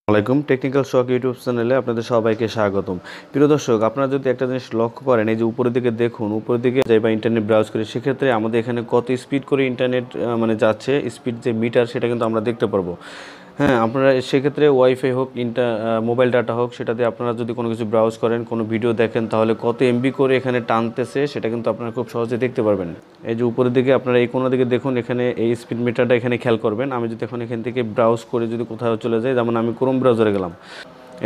আসসালামাইকুম টেকনিক্যাল শক ইউটিউব চ্যানেলে আপনাদের সবাইকে স্বাগতম। প্রিয় দর্শক, আপনারা যদি একটা জিনিস লক্ষ্য করেন, এই যে উপরের দিকে দেখুন, উপরের দিকে যাই বা ইন্টারনেট ব্রাউজ করি, সেক্ষেত্রে আমাদের এখানে কত স্পিড করে ইন্টারনেট মানে যাচ্ছে, স্পিড যে মিটার সেটা কিন্তু আমরা দেখতে পারবো। হ্যাঁ, আপনারা সেক্ষেত্রে ওয়াইফাই হোক, মোবাইল ডাটা হোক, সেটাতে আপনারা যদি কোনো কিছু ব্রাউজ করেন, কোনো ভিডিও দেখেন, তাহলে কত এমবি করে এখানে টানতেছে সেটা কিন্তু আপনারা খুব সহজে দেখতে পারবেন। এই যে উপরের দিকে আপনারা এই কোনো দিকে দেখুন, এখানে এই স্পিড মিটারটা এখানে খেয়াল করবেন। আমি যদি এখন এখান থেকে ব্রাউজ করে যদি কোথাও চলে যাই, যেমন আমি ক্রোম ব্রাউজারে গেলাম,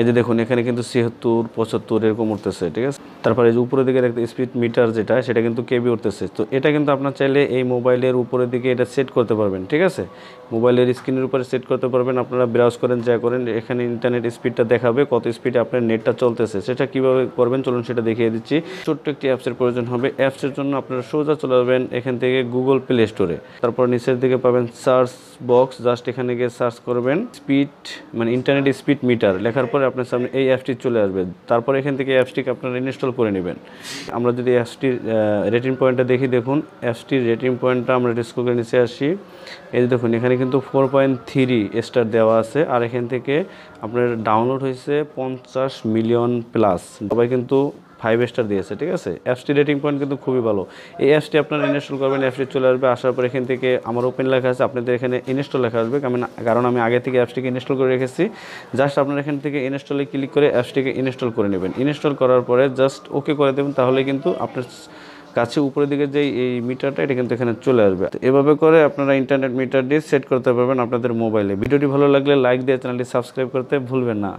এই যে দেখুন এখানে কিন্তু ৭৬, ৭৫ এরকম উঠতেছে, ঠিক আছে। তারপরে এই যে উপরের দিকে একটা স্পিড মিটার যেটা, সেটা কিন্তু কেবি উঠতেছে। তো এটা কিন্তু আপনার চাইলে এই মোবাইলের উপরের দিকে এটা সেট করতে পারবেন, ঠিক আছে। মোবাইলের স্ক্রিনের উপরে সেট করতে পারবেন। আপনারা ব্রাউজ করেন, যা করেন, এখানে ইন্টারনেট স্পিডটা দেখাবে, কত স্পিডে আপনার নেটটা চলতেছে। সেটা কীভাবে করবেন চলুন সেটা দেখিয়ে দিচ্ছি। ছোট্ট একটি অ্যাপসের প্রয়োজন হবে। অ্যাপসের জন্য আপনারা সোজা চলে যাবেন এখান থেকে গুগল প্লে স্টোরে। তারপর নিচের দিকে পাবেন সার্চ বক্স, জাস্ট এখানে গিয়ে সার্চ করবেন স্পিড, মানে ইন্টারনেট স্পিড মিটার। লেখার পরে আপনার সামনে এই অ্যাপসটি চলে আসবে। তারপর এখান থেকে অ্যাপসটিকে আপনারা ইনস্টল করে নেবেন। আমরা যদি অ্যাপসটির রেটিং পয়েন্টটা দেখি, দেখুন অ্যাপসটির রেটিং পয়েন্টটা আমরা স্ক্রল করে নিচে আসি। এই যে দেখুন এখানে কিন্তু 4.3 স্টার দেওয়া আছে। আর এখান থেকে আপনার ডাউনলোড হয়েছে 50 মিলিয়ন প্লাস। সবাই কিন্তু 5 স্টার দিয়েছে, ঠিক আছে। অ্যাপসটি রেটিং পয়েন্ট কিন্তু খুবই ভালো। এই অ্যাপসটি আপনারা ইনস্টল করবেন, অ্যাপসটি চলে আসবে। আসার পর এখান থেকে আমার ওপেন লেখা আছে, আপনাদের এখানে ইনস্টল লেখা আসবে। কারণ আমি আগে থেকে অ্যাপসটিকে ইনস্টল করে রেখেছি। জাস্ট আপনারা এখান থেকে ইনস্টলে ক্লিক করে অ্যাপসটিকে ইনস্টল করে নেবেন। ইনস্টল করার পরে জাস্ট ওকে করে দেবেন, তাহলে কিন্তু আপনার কাছে উপরের দিকে যে এই মিটারটা, এটা কিন্তু এখানে চলে আসবে। এভাবে করে আপনারা ইন্টারনেট মিটার দিয়ে সেট করতে পারবেন আপনাদের মোবাইলে। ভিডিওটি ভালো লাগলে লাইক দিয়ে চ্যানেলটি সাবস্ক্রাইব করতে ভুলবেন না।